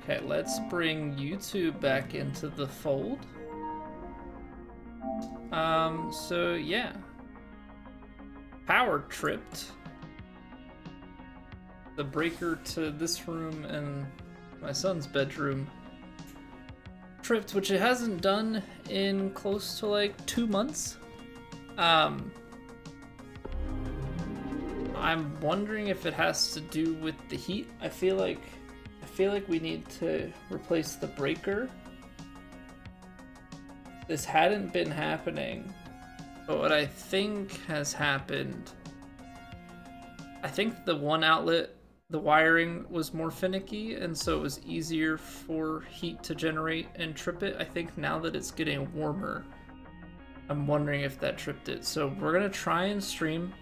Okay, let's bring YouTube back into the fold. So yeah. Power tripped the breaker to this room and my son's bedroom. Tripped, which it hasn't done in close to like 2 months. I'm wondering if it has to do with the heat. I feel like we need to replace the breaker. This hadn't been happening, but what I think has happened, I think the one outlet, the wiring was more finicky, and so it was easier for heat to generate and trip it. I think now that it's getting warmer, I'm wondering if that tripped it. So we're gonna try and stream.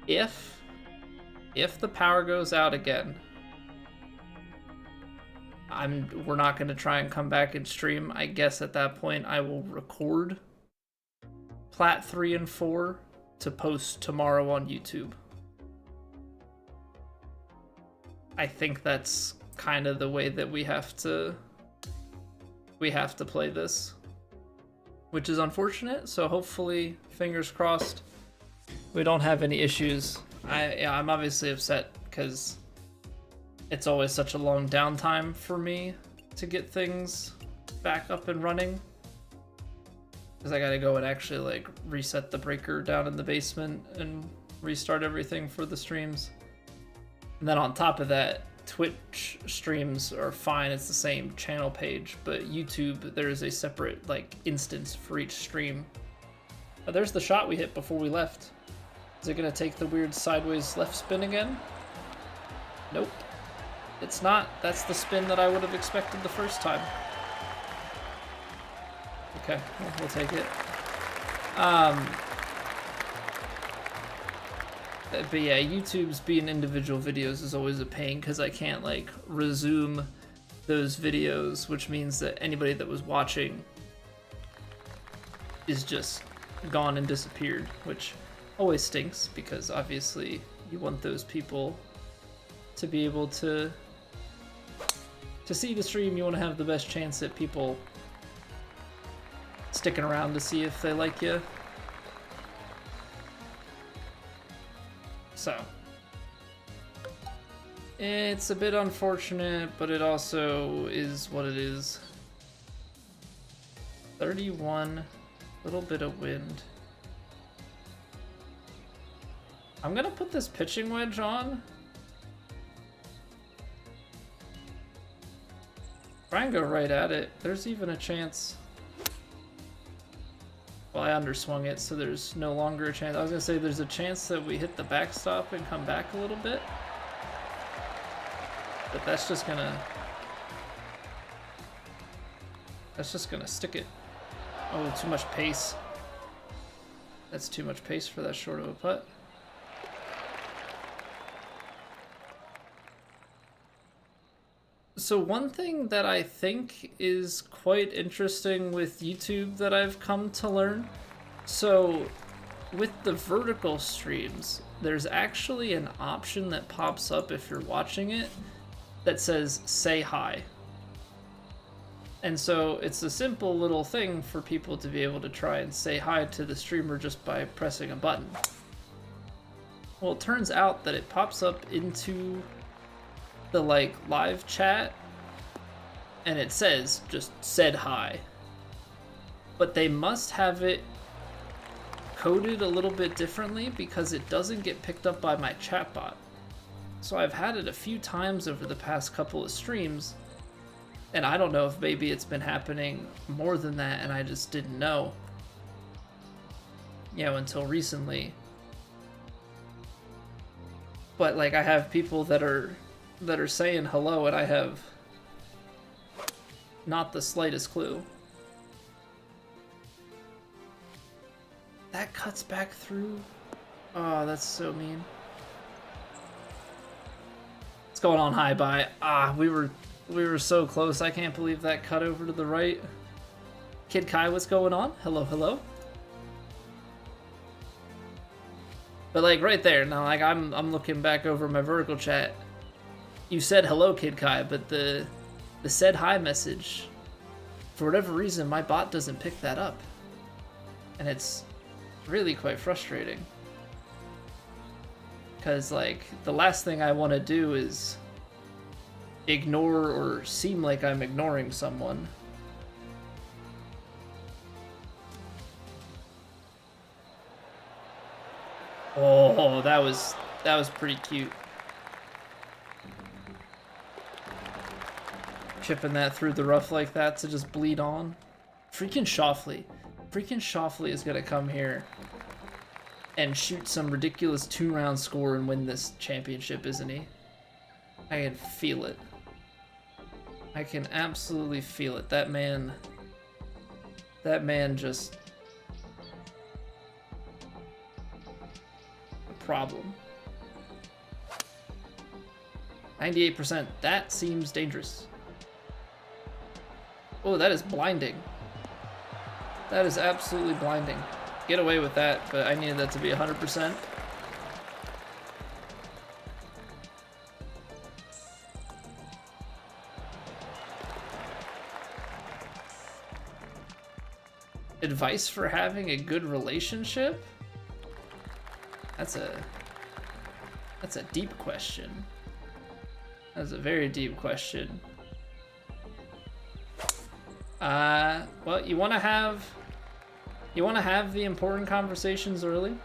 If the power goes out again, we're not gonna try and come back and stream. I guess at that point I will record Plat 3 and 4 to post tomorrow on YouTube. I think that's kind of the way that we have to play this, which is unfortunate. So hopefully, fingers crossed, we don't have any issues. I'm obviously upset because it's always such a long downtime for me to get things back up and running, because I gotta go and actually like reset the breaker down in the basement and restart everything for the streams. And then on top of that, Twitch streams are fine, it's the same channel page, but YouTube, there's a separate like instance for each stream. There's the shot we hit before we left. Is it gonna take the weird sideways left spin again? Nope. It's not. That's the spin that I would have expected the first time. Okay, we'll take it. But yeah, YouTube's being individual videos is always a pain because I can't like resume those videos, which means that anybody that was watching is just gone and disappeared, which always stinks because obviously you want those people to be able to see the stream. You want to have the best chance at people sticking around to see if they like you. So it's a bit unfortunate, but it also is what it is. 31, little bit of wind. I'm gonna put this pitching wedge on. Try and go right at it. There's even a chance. Well, I underswung it, so there's no longer a chance. I was gonna say there's a chance that we hit the backstop and come back a little bit. But that's just gonna stick it. Oh, too much pace. That's too much pace for that short of a putt. So one thing that I think is quite interesting with YouTube that I've come to learn, so with the vertical streams, there's actually an option that pops up if you're watching it that says say hi. And so it's a simple little thing for people to be able to try and say hi to the streamer just by pressing a button. Well, it turns out that it pops up into the like live chat and it says just said hi, but they must have it coded a little bit differently because it doesn't get picked up by my chatbot. So I've had it a few times over the past couple of streams, and I don't know if maybe it's been happening more than that and I just didn't know, you know, until recently. But like I have people that are saying hello, and I have not the slightest clue. That cuts back through. Oh, that's so mean. What's going on, hi bye? We were so close. I can't believe that cut over to the right. Kid Kai, what's going on? Hello, hello. But like right there now, like I'm looking back over my vertical chat. You said hello, Kid Kai, but the said hi message, for whatever reason, my bot doesn't pick that up. And it's really quite frustrating. Because, like, the last thing I want to do is ignore or seem like I'm ignoring someone. Oh, that was pretty cute. Chipping that through the rough like that to just bleed on. Freaking Shoffley. Freaking Shoffley is gonna come here and shoot some ridiculous 2-round score and win this championship, isn't he? I can feel it. I can absolutely feel it. That man just... a problem. 98%. That seems dangerous. Oh, that is blinding. That is absolutely blinding. Get away with that, but I needed that to be 100%. Advice for having a good relationship? That's a deep question. That's a very deep question. Well, you want to have the important conversations early.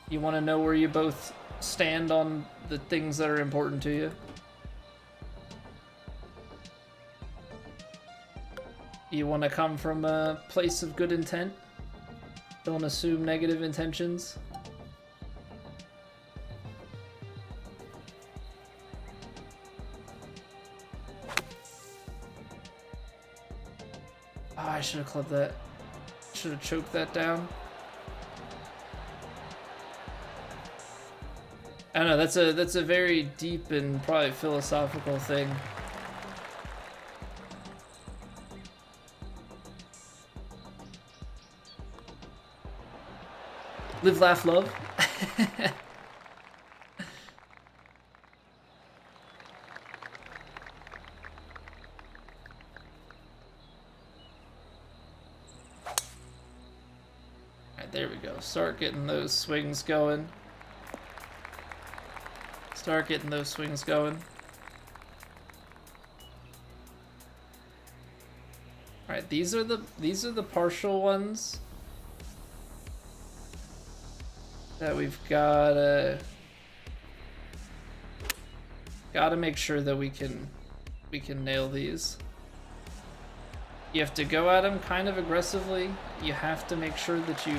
You want to know where you both stand on the things that are important to you. You want to come from a place of good intent. Don't assume negative intentions. Oh, I should have clubbed that. Should have choked that down. I don't know, that's a very deep and probably philosophical thing. Live, laugh, love. Alright, there we go. Start getting those swings going. Start getting those swings going. Alright, these are the partial ones that we've gotta make sure that we can nail these. You have to go at them kind of aggressively. You have to make sure that you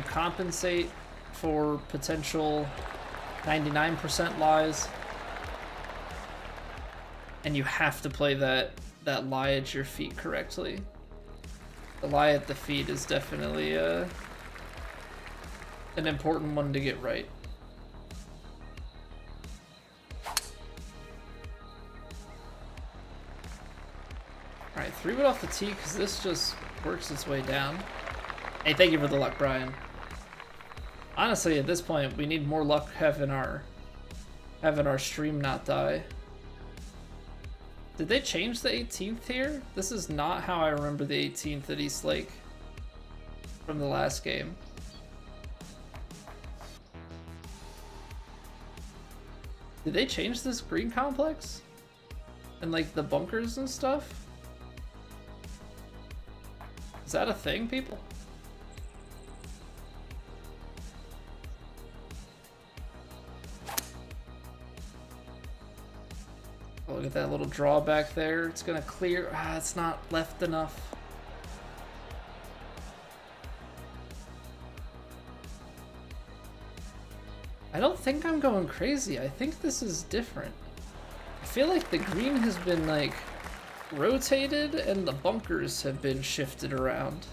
compensate for potential 99% lies, and you have to play that lie at your feet correctly. The lie at the feet is definitely an important one to get right. Alright, 3-wood off the tee, because this just works its way down. Hey, thank you for the luck, Brian. Honestly, at this point, we need more luck having our stream not die. Did they change the 18th here? This is not how I remember the 18th at East Lake from the last game. Did they change this green complex? And like the bunkers and stuff? Is that a thing, people? Oh, look at that little drawback there. It's gonna clear. Ah, it's not left enough. I don't think I'm going crazy. I think this is different. I feel like the green has been like rotated and the bunkers have been shifted around.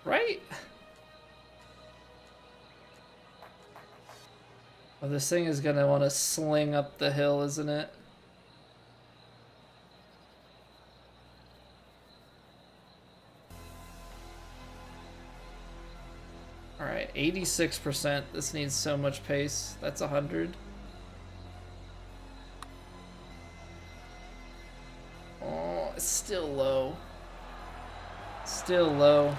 Right? Oh, this thing is gonna want to sling up the hill, isn't it? All right, 86%. This needs so much pace. That's 100. Oh, it's still low. Still low.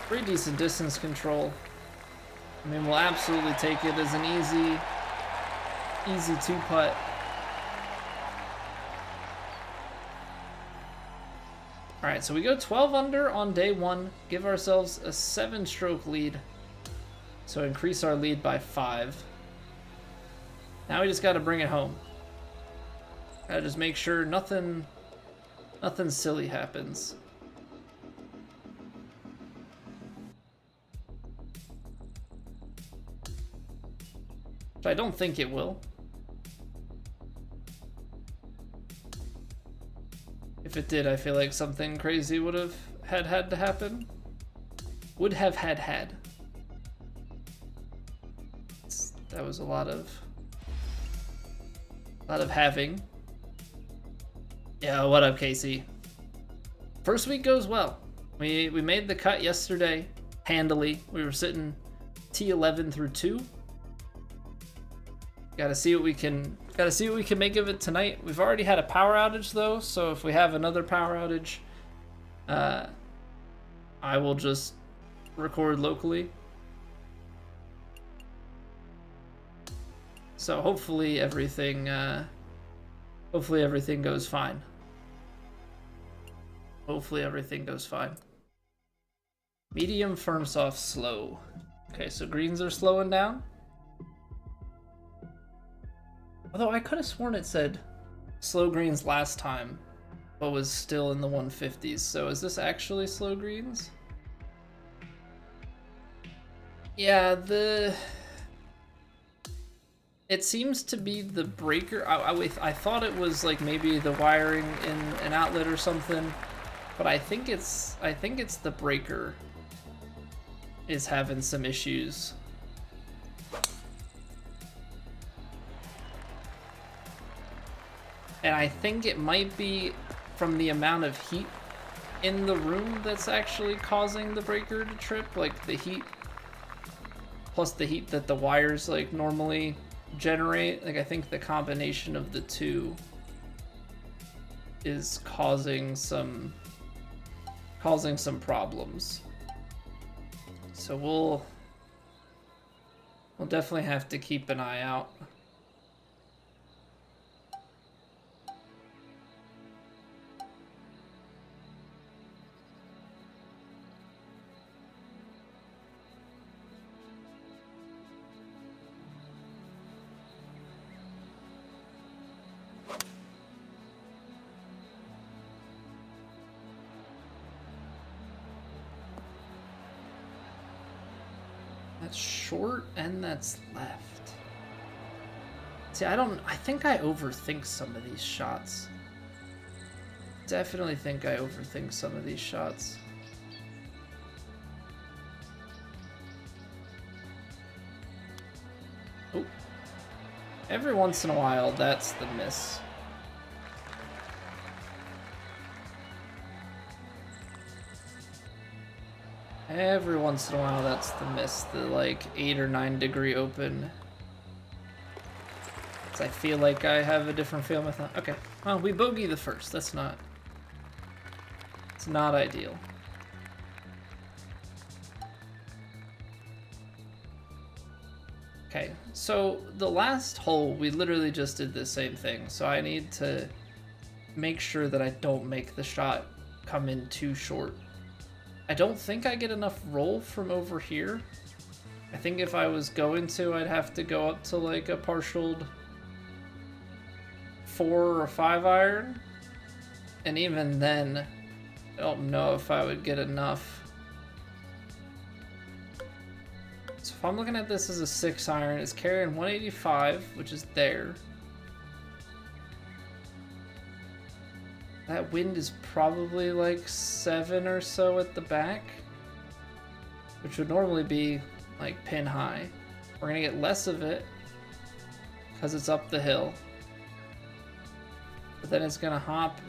Pretty decent distance control. I mean, we'll absolutely take it as an easy two putt. All right, so we go 12 under on day one, give ourselves a 7-stroke lead. So increase our lead by 5. Now we just got to bring it home. Gotta just make sure nothing silly happens. Which I don't think it will. If it did, I feel like something crazy would have had to happen. Would have had. That was a lot of having. Yeah, what up, Casey? First week goes well. We made the cut yesterday handily. We were sitting T11 through 2. Gotta see what we can make of it tonight. We've already had a power outage though, so if we have another power outage, I will just record locally. So hopefully everything goes fine. Hopefully everything goes fine. Medium, firm, soft, slow. Okay, so greens are slowing down. Although I could have sworn it said slow greens last time, but was still in the 150s. So is this actually slow greens? Yeah, it seems to be the breaker. I thought it was like maybe the wiring in an outlet or something, but I think it's the breaker is having some issues. And I think it might be from the amount of heat in the room that's actually causing the breaker to trip, like the heat plus the heat that the wires like normally generate. Like I think the combination of the two is causing some problems. So we'll definitely have to keep an eye out. That's short and that's left. See, I think I overthink some of these shots. Definitely think I overthink some of these shots. Oh. Every once in a while, that's the miss. Every once in a while, that's the miss, the like 8 or 9 degree open. I feel like I have a different feel with that. Okay, well, we bogey the first. It's not ideal. Okay, so the last hole, we literally just did the same thing. So I need to make sure that I don't make the shot come in too short. I don't think I get enough roll from over here. I think if I was going to, I'd have to go up to like a partialed 4 or 5 iron. And even then, I don't know if I would get enough. So if I'm looking at this as a 6 iron, it's carrying 185, which is there. That wind is probably like 7 or so at the back, which would normally be like pin high. We're gonna get less of it because it's up the hill, but then it's gonna hop.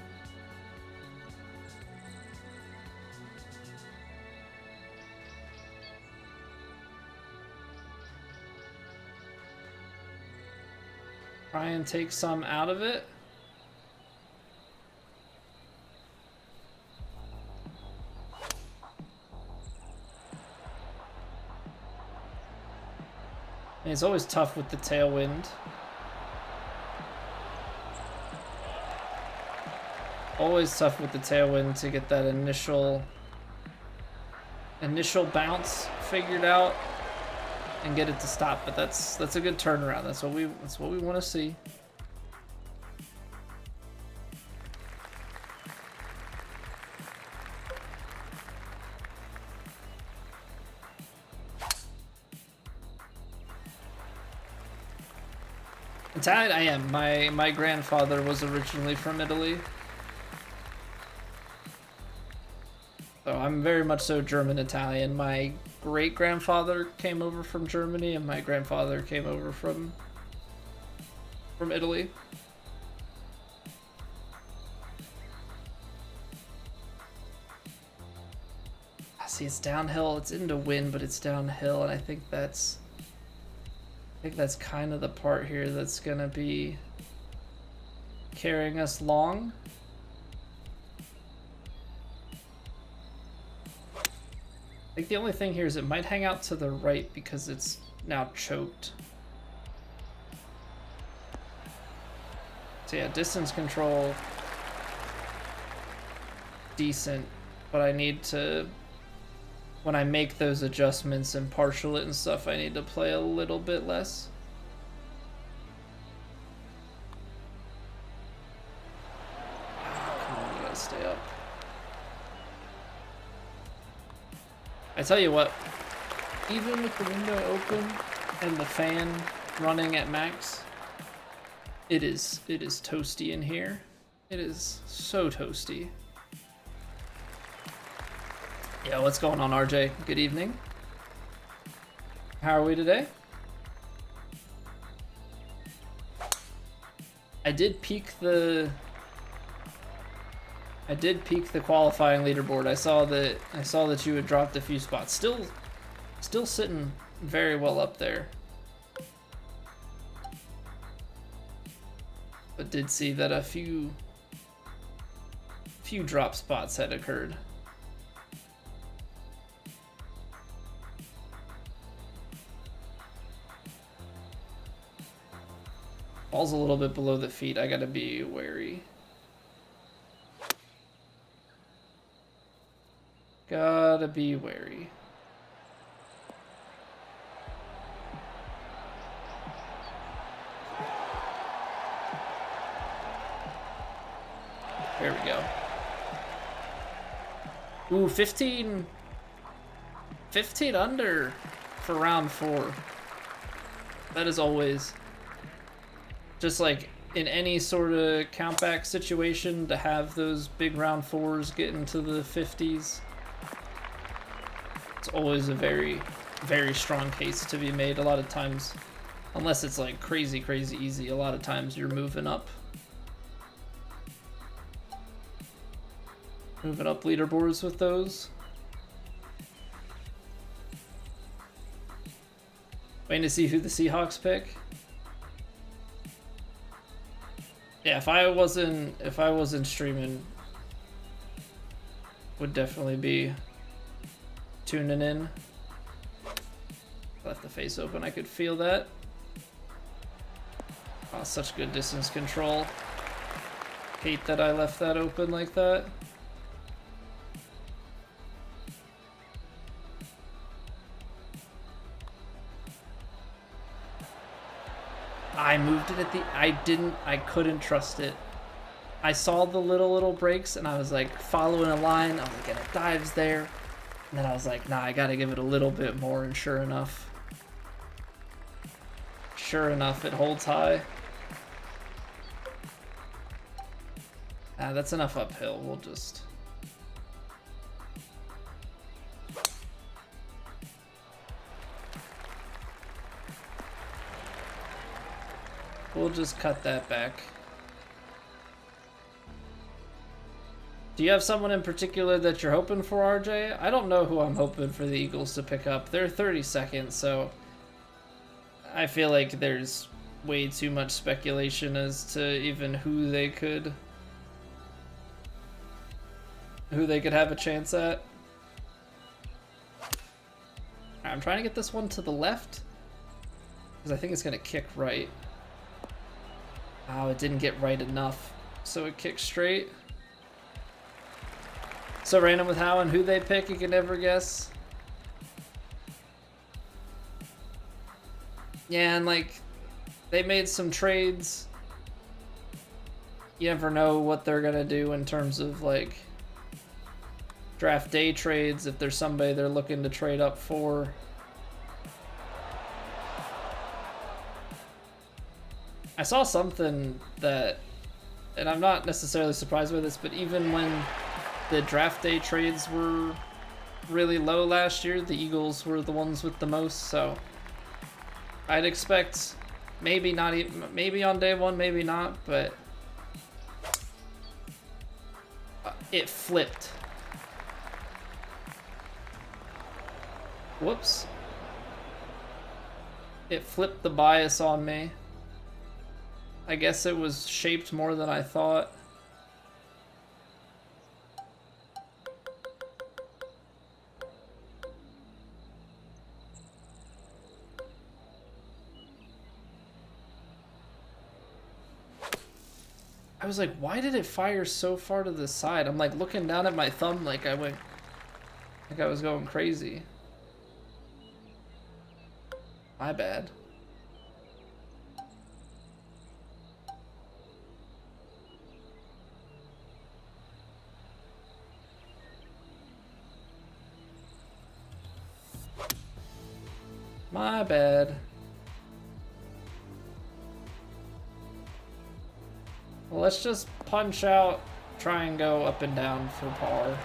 Try and take some out of it. And it's always tough with the tailwind. Always tough with the tailwind to get that initial bounce figured out and get it to stop. But that's a good turnaround. That's what we want to see. Italian, I am. My grandfather was originally from Italy. So I'm very much so German-Italian. My great-grandfather came over from Germany, and my grandfather came over from Italy. See, it's downhill. It's into wind, but it's downhill, and I think that's kind of the part here that's gonna be carrying us long. I think the only thing here is it might hang out to the right because it's now choked. So yeah, distance control, decent, but I need to, when I make those adjustments and partial it and stuff, I need to play a little bit less. Come on, you gotta stay up. I tell you what, even with the window open and the fan running at max, it is toasty in here. It is so toasty. Yeah, what's going on, RJ? Good evening. How are we today? I did peek the qualifying leaderboard. I saw that you had dropped a few spots. Still sitting very well up there. But did see that a few drop spots had occurred. Ball's a little bit below the feet. I gotta be wary. Gotta be wary. There we go. Ooh, 15 under for round 4. That is always, just like in any sort of countback situation, to have those big round 4s get into the 50s. It's always a very, very strong case to be made. A lot of times, unless it's like crazy easy, a lot of times you're moving up leaderboards with those. Waiting to see who the Seahawks pick. Yeah, if I wasn't streaming, would definitely be tuning in. Left the face open, I could feel that. Oh, such good distance control. Hate that I left that open like that. I moved it at the, I couldn't trust it. I saw the little breaks and I was like following a line. I was like, and it dives there. And then I was like, nah, I gotta give it a little bit more, and sure enough, it holds high. That's enough uphill. We'll just... we'll just cut that back. Do you have someone in particular that you're hoping for, RJ? I don't know who I'm hoping for the Eagles to pick up. They're 32nd, so I feel like there's way too much speculation as to even who they could have a chance at. I'm trying to get this one to the left because I think it's gonna kick right. Oh, it didn't get right enough, so it kicked straight. So random with how and who they pick, you can never guess. Yeah, and like, they made some trades. You never know what they're gonna do in terms of like draft day trades, if there's somebody they're looking to trade up for. I saw something that, and I'm not necessarily surprised by this, but even when the draft day trades were really low last year, the Eagles were the ones with the most, so I'd expect maybe not even, maybe on day one, maybe not, but it flipped. Whoops. It flipped the bias on me. I guess it was shaped more than I thought. I was like, why did it fire so far to the side? I'm like looking down at my thumb like I was going crazy. My bad. My bad. Well, let's just punch out, try and go up and down for par.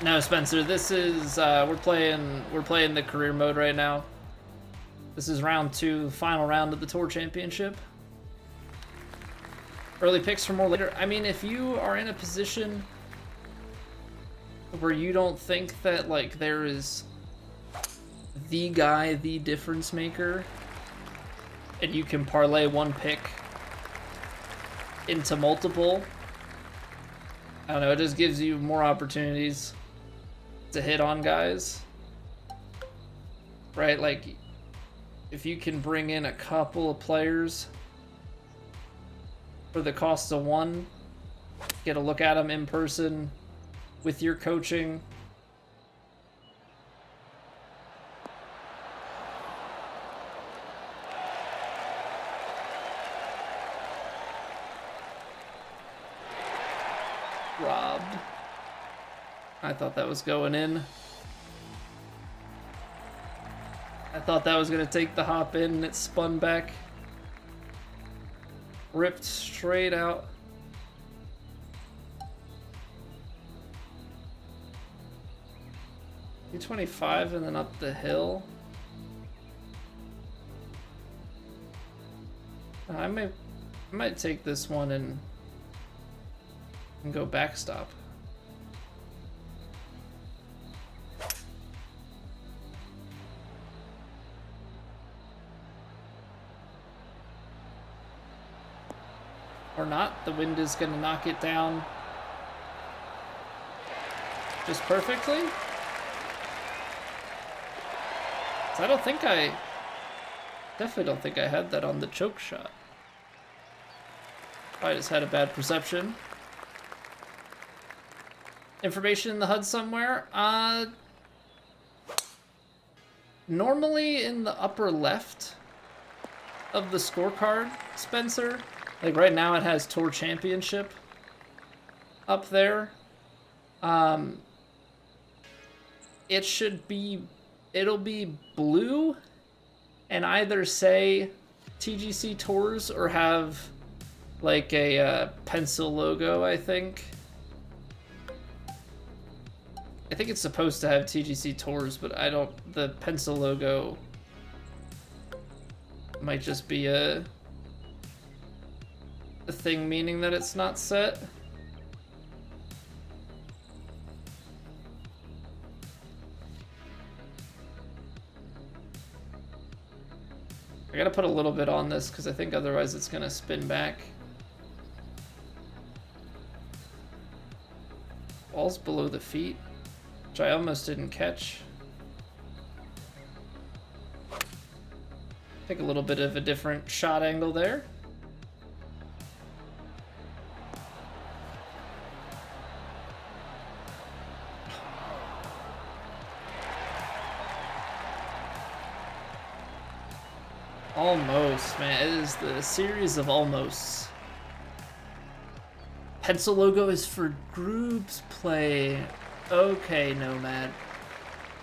No, Spencer, this is we're playing the career mode right now. This is round 2, final round of the Tour Championship. Early picks for more later. I mean, if you are in a position where you don't think that like there is the guy, the difference maker, and you can parlay one pick into multiple, I don't know, it just gives you more opportunities to hit on guys, right? Like, if you can bring in a couple of players for the cost of one, get a look at them in person with your coaching. Robbed. I thought that was going in. I thought that was going to take the hop in and it spun back. Ripped straight out. $225 and then up the hill. I might take this one and go backstop. Or not. The wind is going to knock it down just perfectly. So definitely don't think I had that on the choke shot. I just had a bad perception. Information in the HUD somewhere. Normally in the upper left of the scorecard, Spencer. Like right now it has Tour Championship up there. It'll be blue and either say TGC Tours or have like a pencil logo, I think. I think it's supposed to have TGC Tours, but the pencil logo might just be a thing meaning that it's not set. I gotta put a little bit on this because I think otherwise it's gonna spin back. Ball's below the feet, which I almost didn't catch. Take a little bit of a different shot angle there. Almost, man. It is the series of almosts. Pencil logo is for groups play. Okay, Nomad.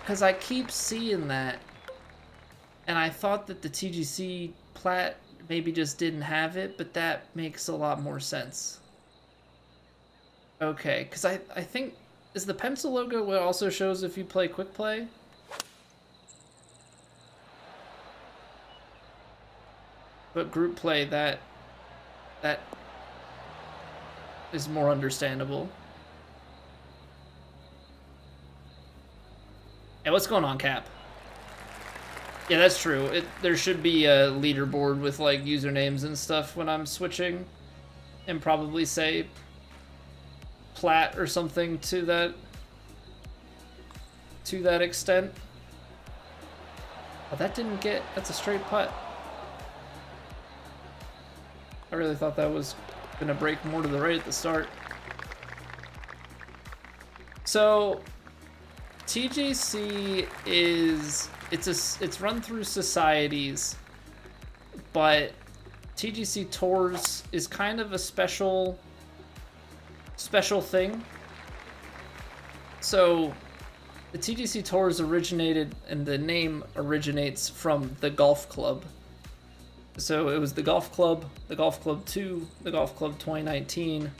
Because I keep seeing that. And I thought that the TGC Plat maybe just didn't have it, but that makes a lot more sense. Okay, because I think... Is the pencil logo what also shows if you play quick play? But group play, that is more understandable. Hey, what's going on, Cap? Yeah, that's true. There should be a leaderboard with like usernames and stuff when I'm switching, and probably say Plat or something to that extent. Oh, that didn't get. That's a straight putt. I really thought that was gonna break more to the right at the start. So TGC is it's run through societies, but TGC Tours is kind of a special thing. So the TGC Tours originated, and the name originates from the golf club. So it was the Golf Club 2, the Golf Club 2019,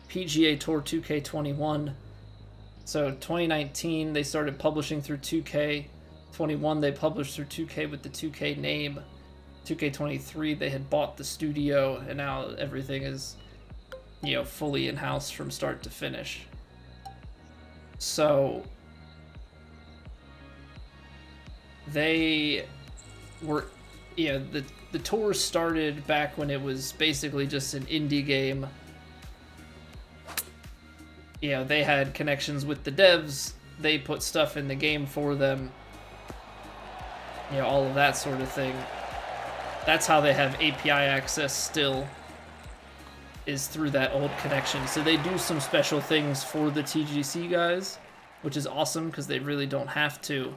PGA Tour 2K21. So 2019, they started publishing through 2K. 21, they published through 2K with the 2K name. 2K23, they had bought the studio, and now everything is, you know, fully in-house from start to finish. So they were... Yeah, the tour started back when it was basically just an indie game. You know, they had connections with the devs. They put stuff in the game for them. You know, all of that sort of thing. That's how they have API access still, is through that old connection. So they do some special things for the TGC guys, which is awesome because they really don't have to.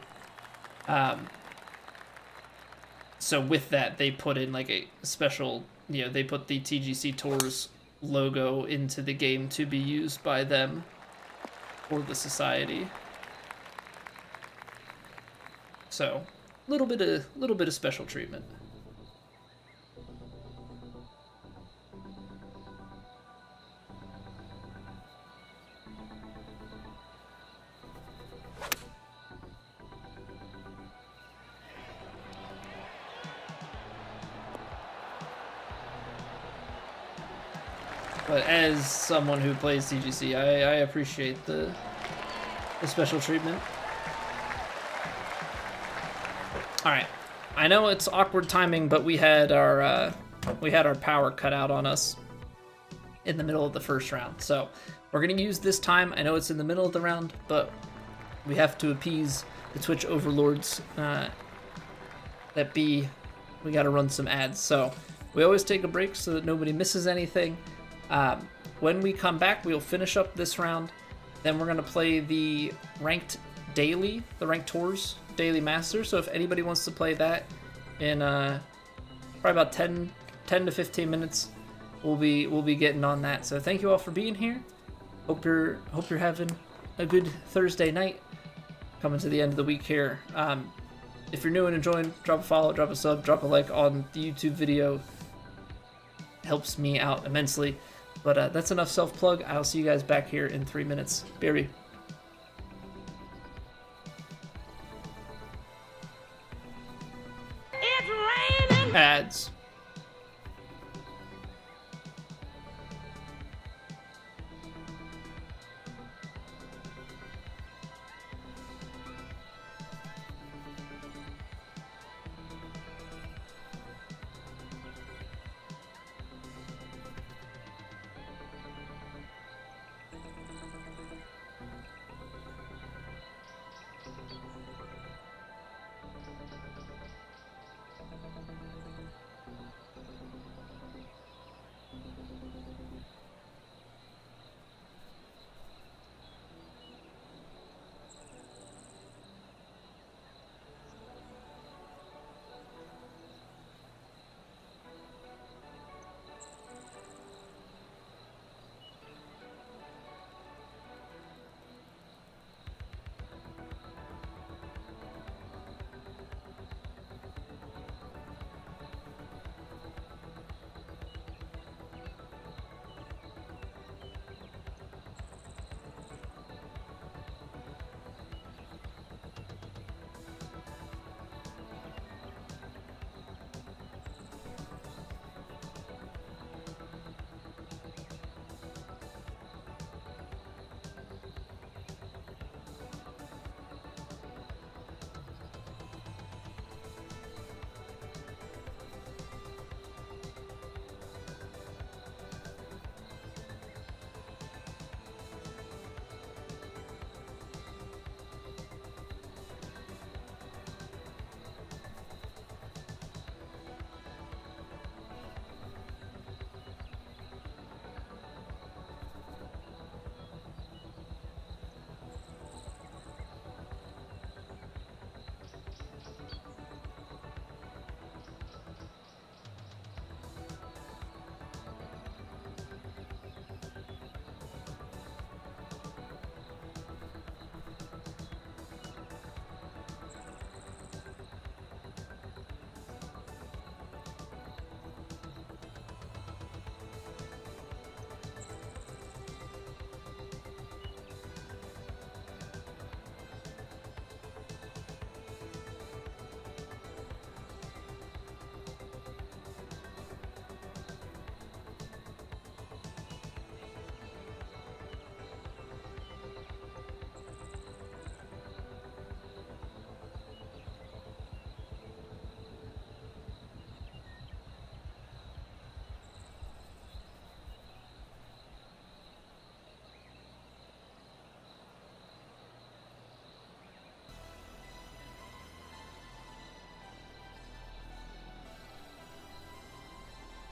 So with that, they put in like a special, you know, they put the TGC Tours logo into the game to be used by them or the society. So, little bit of special treatment. But as someone who plays TGC, I appreciate the special treatment. All right, I know it's awkward timing, but we had our power cut out on us in the middle of the first round. So we're gonna use this time. I know it's in the middle of the round, but we have to appease the Twitch overlords that be. We got to run some ads, so we always take a break so that nobody misses anything. When we come back, we'll finish up this round. Then we're going to play the ranked daily, the ranked tours daily master. So if anybody wants to play that in probably about 10 to 15 minutes, we'll be getting on that. So thank you all for being here. Hope you're having a good Thursday night. Coming to the end of the week here. If you're new and enjoying, drop a follow, drop a sub, drop a like on the YouTube video. Helps me out immensely. But that's enough self-plug. I'll see you guys back here in 3 minutes. BRB. It's raining! Ads.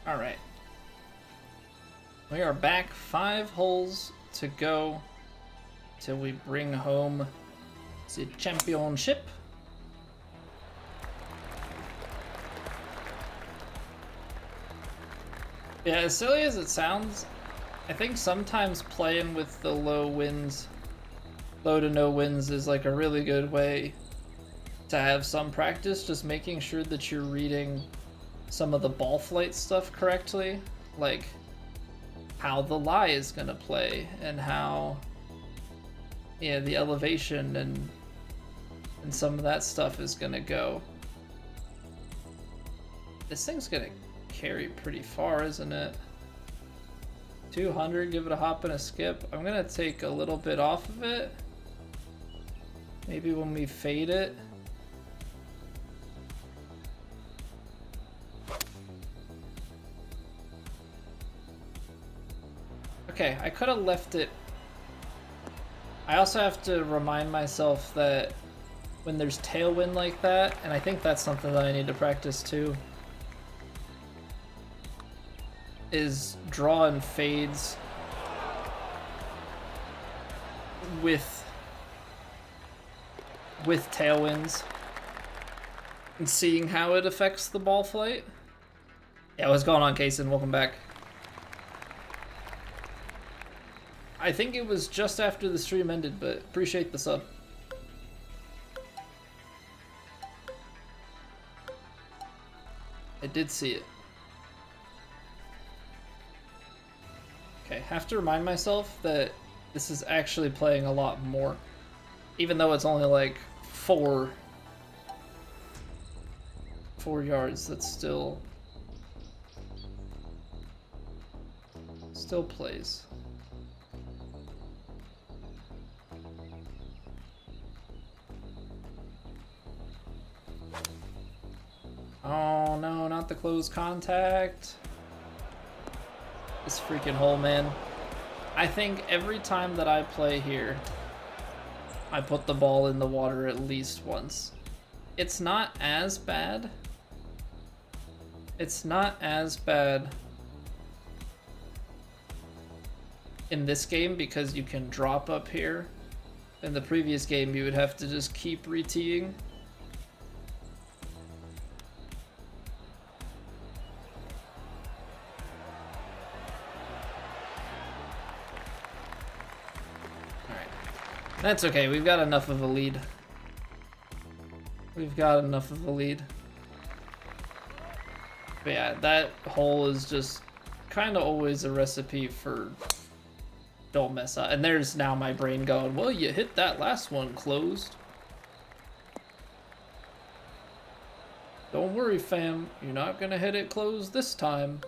All right. We are back, 5 holes to go till we bring home the championship. Yeah, as silly as it sounds, I think sometimes playing with the low winds, low to no winds, is like a really good way to have some practice, just making sure that you're reading some of the ball flight stuff correctly, like how the lie is gonna play and how, yeah, the elevation and some of that stuff is gonna go. This thing's gonna carry pretty far, isn't it? 200, give it a hop and a skip. I'm gonna take a little bit off of it. Maybe when we fade it. Okay, I could have left it. I also have to remind myself that when there's tailwind like that, and I think that's something that I need to practice too, is draw and fades with tailwinds and seeing how it affects the ball flight. Yeah, what's going on, Kaysen? Welcome back. I think it was just after the stream ended, but appreciate the sub. I did see it. Okay, have to remind myself that this is actually playing a lot more. Even though it's only like 4 yards, that's still plays. Oh no, not the close contact. This freaking hole, man. I think every time that I play here, I put the ball in the water at least once. It's not as bad. It's not as bad in this game because you can drop up here. In the previous game, you would have to just keep re-teeing. That's okay, we've got enough of a lead. We've got enough of a lead. But yeah, that hole is just kind of always a recipe for don't mess up. And there's now my brain going, well, you hit that last one closed. Don't worry, fam. You're not gonna hit it closed this time.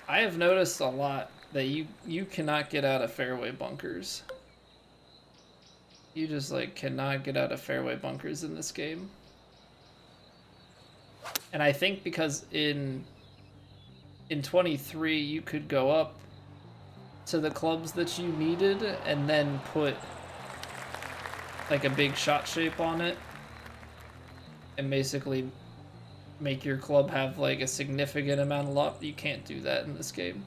I have noticed a lot that you cannot get out of fairway bunkers. You just like cannot get out of fairway bunkers in this game. And I think because in 23 you could go up to the clubs that you needed and then put like a big shot shape on it and basically make your club have like a significant amount of luck. You can't do that in this game.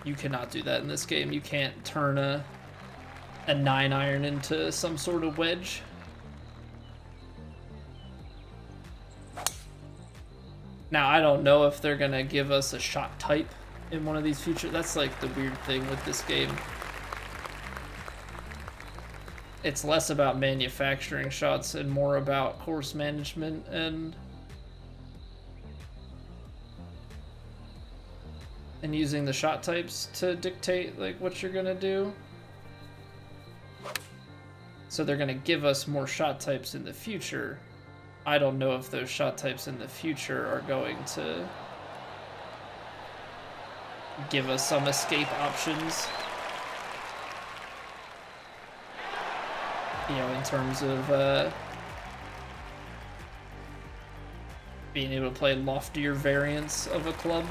You cannot do that in this game. You can't turn a 9-iron into some sort of wedge. Now, I don't know if they're gonna give us a shot type in one of these future. That's like the weird thing with this game. It's less about manufacturing shots and more about course management and using the shot types to dictate like what you're gonna do. So they're gonna give us more shot types in the future. I don't know if those shot types in the future are going to give us some escape options. You know, in terms of being able to play loftier variants of a club.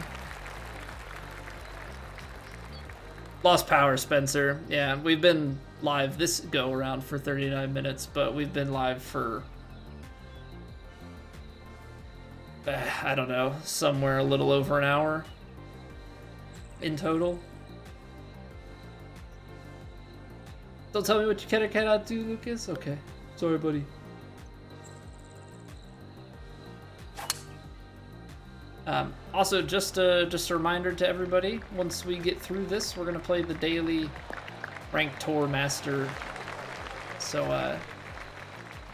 Lost power, Spencer. Yeah, we've been live this go around for 39 minutes, but we've been live for I don't know, somewhere a little over an hour in total. Don't tell me what you can or cannot do, Lucas. Okay, sorry, buddy. Also, just a reminder to everybody, once we get through this, we're going to play the daily Ranked Tour Master. So,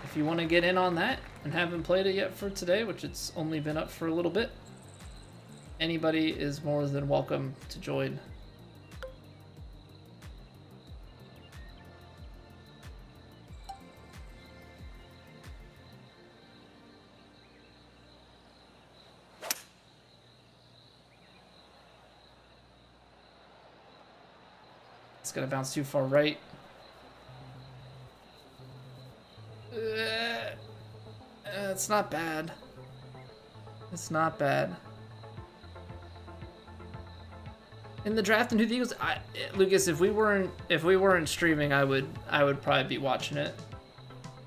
if you want to get in on that and haven't played it yet for today, which it's only been up for a little bit, anybody is more than welcome to join. It's gonna bounce too far right. It's not bad. It's not bad. In the draft into the Eagles, Lucas, if we weren't streaming, I would probably be watching it.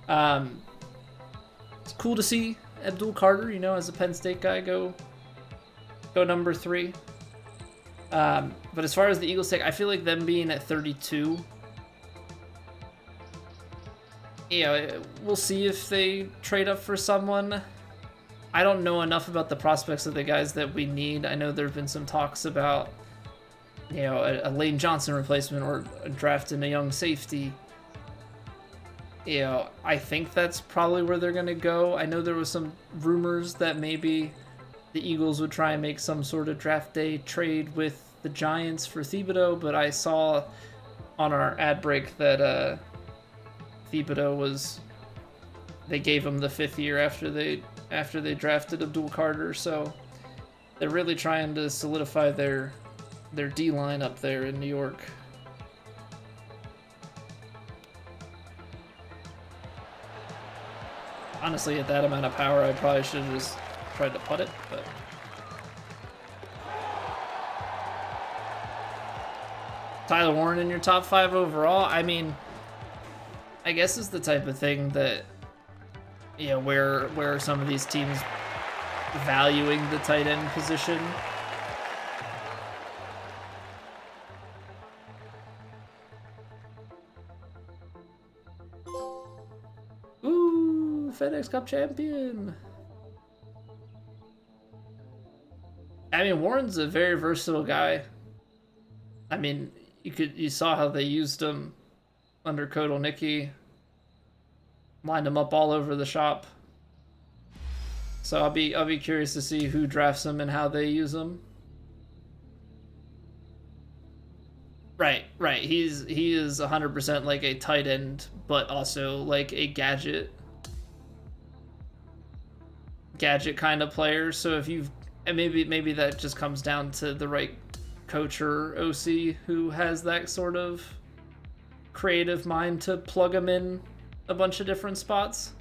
It's cool to see Abdul Carter, you know, as a Penn State guy, go number 3. But as far as the Eagles take, I feel like them being at 32, you know, we'll see if they trade up for someone. I don't know enough about the prospects of the guys that we need. I know there have been some talks about, you know, a Lane Johnson replacement or drafting a young safety. You know, I think that's probably where they're going to go. I know there was some rumors that maybe the Eagles would try and make some sort of draft day trade with the Giants for Thibodeau, but I saw on our ad break that Thibodeau they gave him the 5th year after they drafted Abdul Carter, so they're really trying to solidify their D-line up there in New York. Honestly, at that amount of power, I probably should have just tried to putt it, but Tyler Warren in your top 5 overall, I mean, I guess it's the type of thing that, you know, where are some of these teams valuing the tight end position? Ooh, FedEx Cup champion. I mean, Warren's a very versatile guy. I mean, you saw how they used him under Kodolnicki, lined him up all over the shop. So I'll be curious to see who drafts him and how they use him. Right. He is 100% like a tight end, but also like a gadget kind of player. So if you've, and maybe that just comes down to the right coach or OC who has that sort of creative mind to plug him in a bunch of different spots,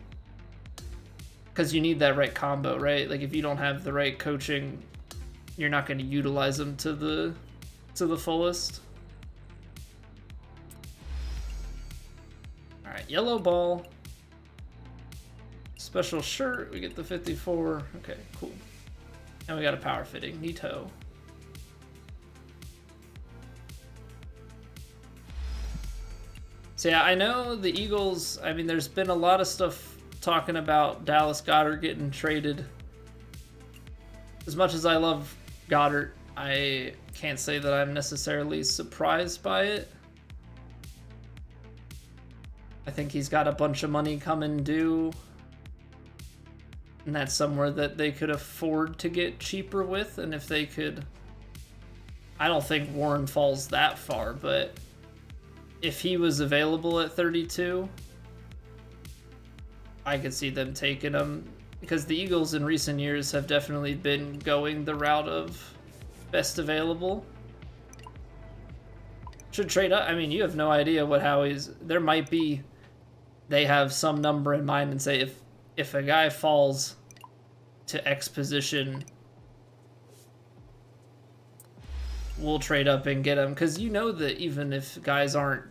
because you need that right combo, right? Like if you don't have the right coaching, you're not going to utilize them to the fullest. All right, yellow ball, special shirt, we get the 54. Okay, cool. And we got a power fitting, neato. So yeah, I know the Eagles, I mean, there's been a lot of stuff talking about Dallas Goedert getting traded. As much as I love Goddard, I can't say that I'm necessarily surprised by it. I think he's got a bunch of money coming due, and that's somewhere that they could afford to get cheaper with. And if they could, I don't think Warren falls that far, but if he was available at 32, I could see them taking him, because the Eagles in recent years have definitely been going the route of best available. Should trade up. I mean, you have no idea what Howie's, there might be, they have some number in mind and say if a guy falls to X position, we'll trade up and get them. Because you know that even if guys aren't,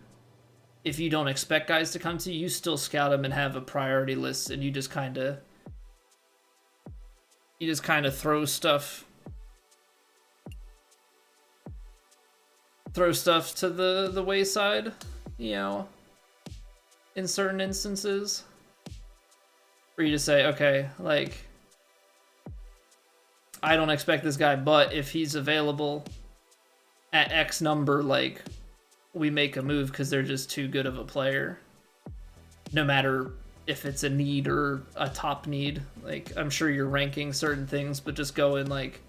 if you don't expect guys to come to you, you still scout them and have a priority list, and you just kind of throw stuff to the wayside, you know, in certain instances, where you just say, okay, like, I don't expect this guy, but if he's available at X number, like, we make a move because they're just too good of a player, no matter if it's a need or a top need. Like, I'm sure you're ranking certain things, but just go in like,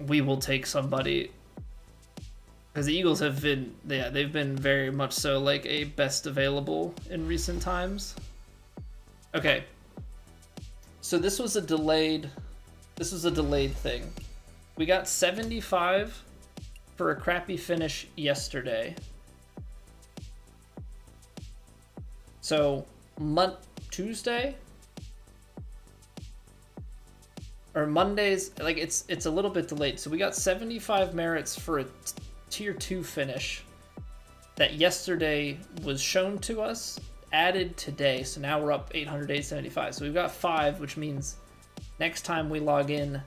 we will take somebody. Because the Eagles have been, yeah, they've been very much so like a best available in recent times. Okay. So this was a delayed thing. We got 75 for a crappy finish yesterday. So Tuesday or Mondays, like it's a little bit delayed. So we got 75 merits for a tier 2 finish that yesterday was shown to us, added today. So now we're up 875. So we've got 5, which means next time we log in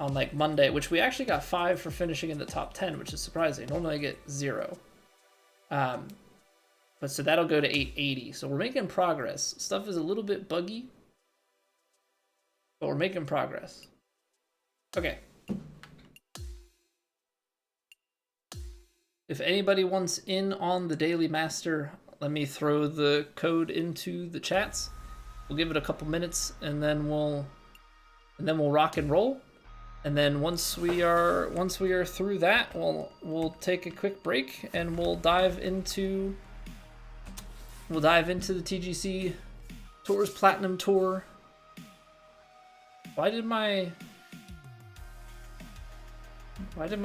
on like Monday, which we actually got 5 for finishing in the top 10, which is surprising. Normally I get 0. But so that'll go to 880. So we're making progress. Stuff is a little bit buggy, but we're making progress. Okay. If anybody wants in on the Daily Master, let me throw the code into the chats. We'll give it a couple minutes, and then we'll rock and roll. And then once we are through that, we'll take a quick break and we'll dive into the TGC Tours Platinum Tour. Why did my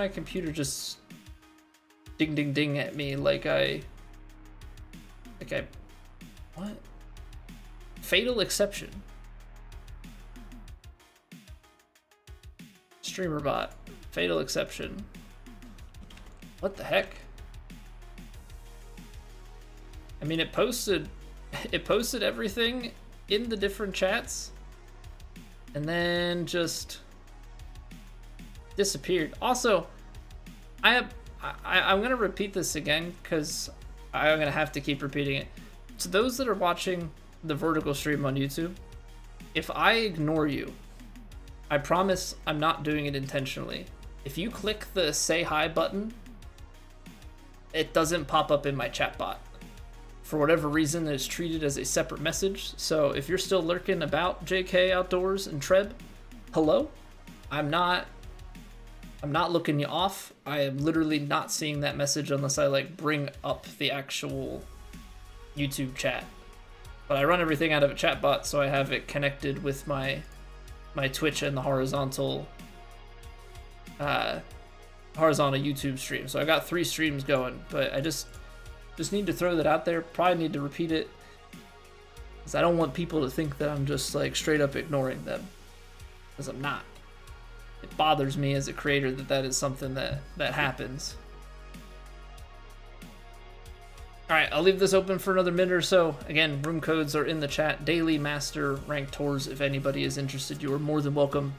computer just ding ding ding at me like what? Fatal exception. Streamer bot. Fatal exception. What the heck? I mean, it posted everything in the different chats and then just disappeared. Also, I'm gonna repeat this again because I'm gonna have to keep repeating it. To those that are watching the vertical stream on YouTube, if I ignore you, I promise I'm not doing it intentionally. If you click the say hi button, it doesn't pop up in my chat bot. For whatever reason, it's treated as a separate message. So if you're still lurking about JK Outdoors and Treb, hello? I'm not looking you off. I am literally not seeing that message unless I like bring up the actual YouTube chat. But I run everything out of a chat bot, so I have it connected with my Twitch and the horizontal YouTube stream. So I got 3 streams going, but I just need to throw that out there. Probably need to repeat it, because I don't want people to think that I'm just like straight up ignoring them, because I'm not. It bothers me as a creator that is something that happens. All right, I'll leave this open for another minute or so. Again, room codes are in the chat. Daily, Master, Ranked Tours. If anybody is interested, you are more than welcome.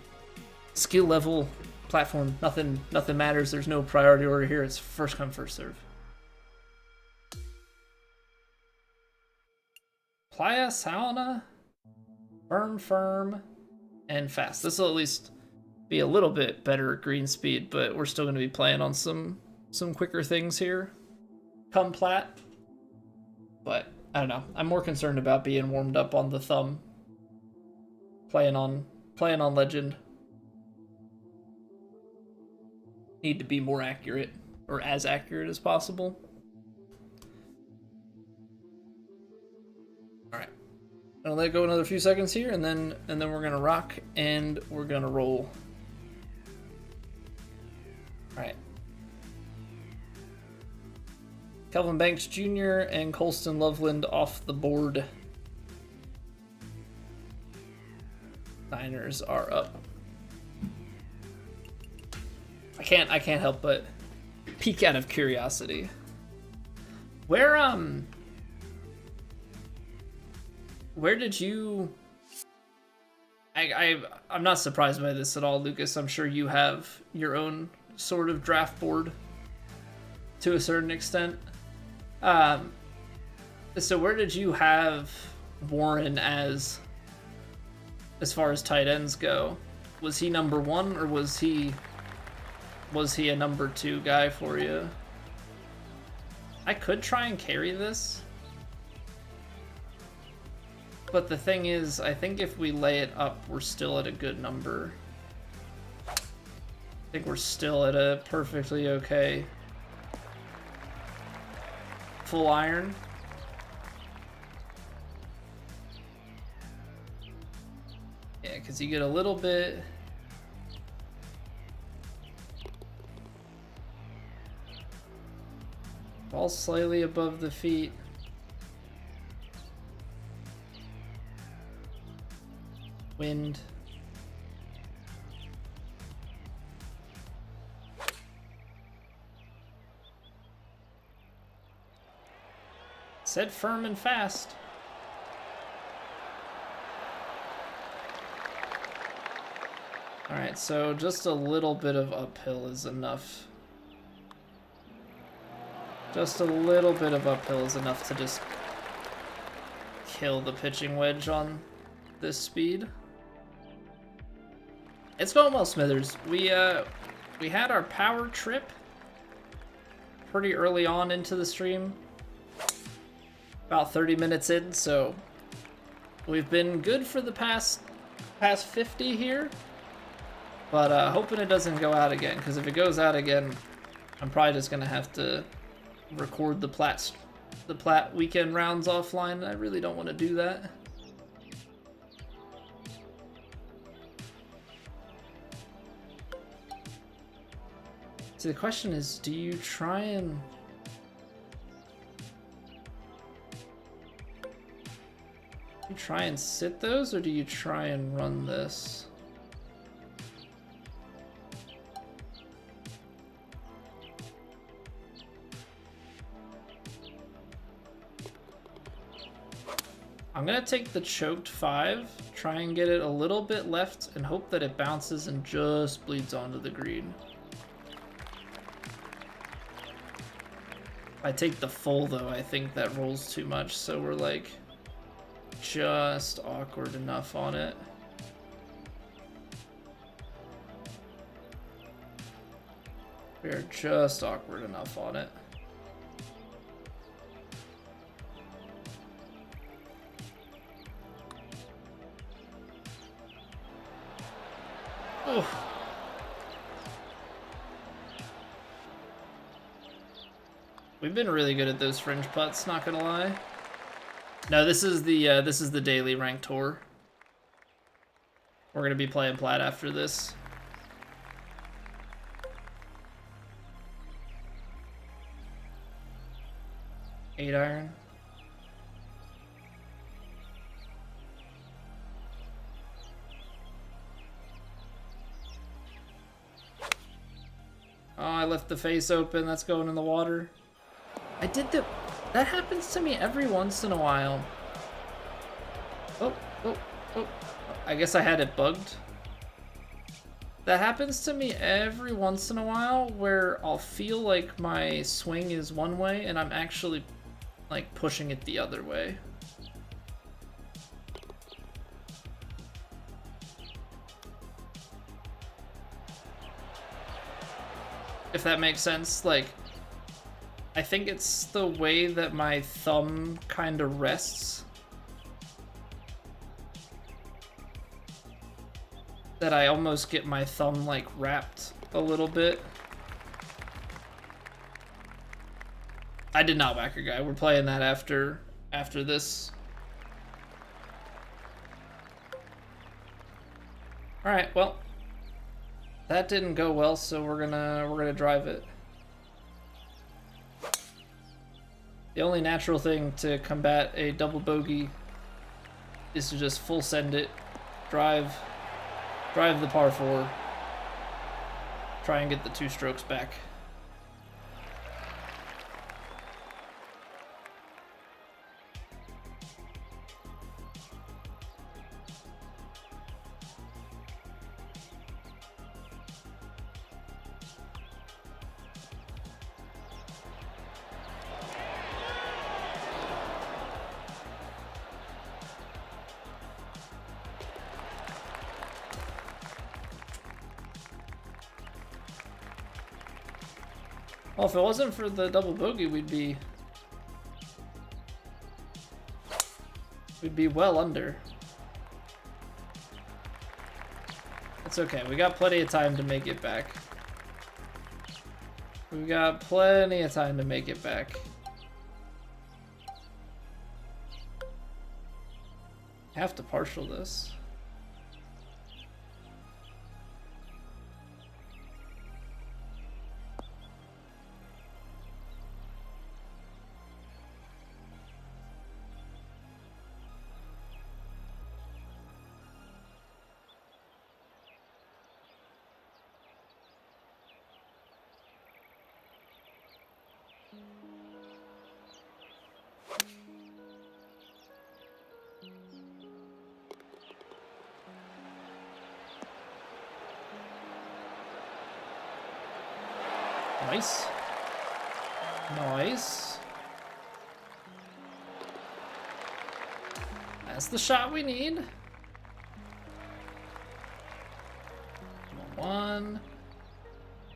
Skill level, platform, nothing matters. There's no priority order here. It's first come, first serve. Playa, sauna, firm, and fast. This will at least be a little bit better green speed, but we're still going to be playing on some quicker things here. Come plat. But I don't know. I'm more concerned about being warmed up on the thumb. Playing on legend. Need to be more accurate, or as accurate as possible. All right. I'll let it go another few seconds here, and then we're gonna rock and we're gonna roll. All right. Kelvin Banks Jr. and Colston Loveland off the board. Niners are up. I can't help but peek out of curiosity. Where did you... I'm not surprised by this at all, Lucas. I'm sure you have your own sort of draft board to a certain extent. So where did you have Warren as far as tight ends go? Was he number 1 or was he a number 2 guy for you? I could try and carry this. But the thing is, I think if we lay it up, we're still at a good number. I think we're still at a perfectly okay full iron. Yeah, because you get a little bit... Ball slightly above the feet. Wind. Said firm and fast. Alright, so just a little bit of uphill is enough. Just a little bit of uphill is enough to just kill the pitching wedge on this speed. It's going well, Smithers. We had our power trip pretty early on into the stream, about 30 minutes in, so we've been good for the past 50 here, but hoping it doesn't go out again, because if it goes out again, I'm probably just gonna have to record the Platt weekend rounds offline, and I really don't want to do that. So the question is, do you try and... sit those, or do you try and run this? I'm gonna take the choked 5, try and get it a little bit left, and hope that it bounces and just bleeds onto the green. If I take the full, though, I think that rolls too much, so we're like just awkward enough on it. We're just awkward enough on it. Oh. We've been really good at those fringe putts, not gonna lie. No, this is the daily ranked tour. We're gonna be playing Platt after this. Eight iron. Oh, I left the face open. That's going in the water. I did the... That happens to me every once in a while. Oh. I guess I had it bugged. That happens to me every once in a while where I'll feel like my swing is one way and I'm actually like pushing it the other way. If that makes sense, like, I think it's the way that my thumb kind of rests that I almost get my thumb like wrapped a little bit. I did not whack a guy. We're playing that after this. All right, well, that didn't go well, so we're gonna drive it. The only natural thing to combat a double bogey is to just full send it, drive, Drive the par 4. Try and get the 2 strokes back. Well, if it wasn't for the double bogey, we'd be well under. It's okay. We got plenty of time to make it back. We got plenty of time to make it back. Have to partial this. Nice. Nice. That's the shot we need.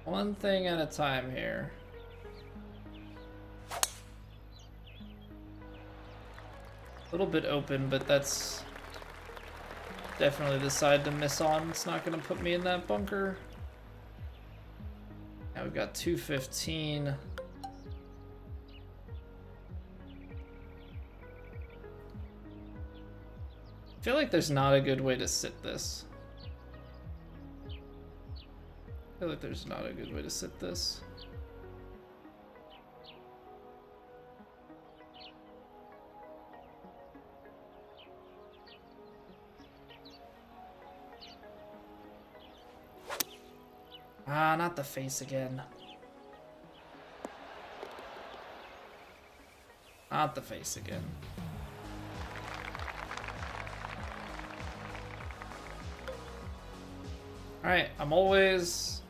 One thing at a time here. A little bit open, but that's definitely the side to miss on. It's not going to put me in that bunker. Now we've got 215. I feel like there's not a good way to sit this. I feel like there's not a good way to sit this. Ah, not the face again. Not the face again. Alright, I'm always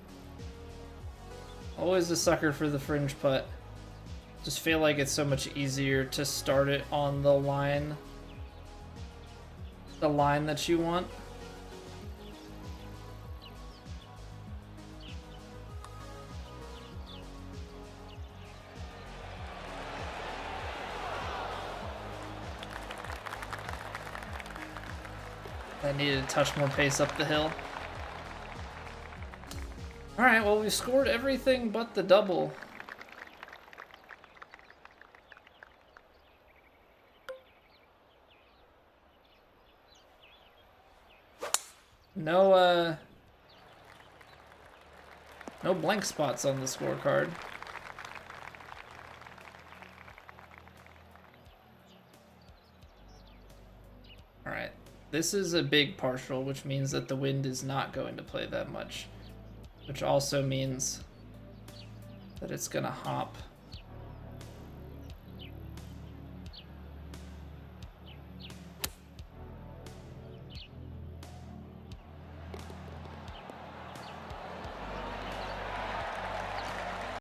a sucker for the fringe putt. Just feel like it's so much easier to start it on the line that you want. I needed to touch more pace up the hill. Alright, well, we scored everything but the double. No blank spots on the scorecard. Alright, this is a big partial, which means that the wind is not going to play that much. Which also means that it's gonna hop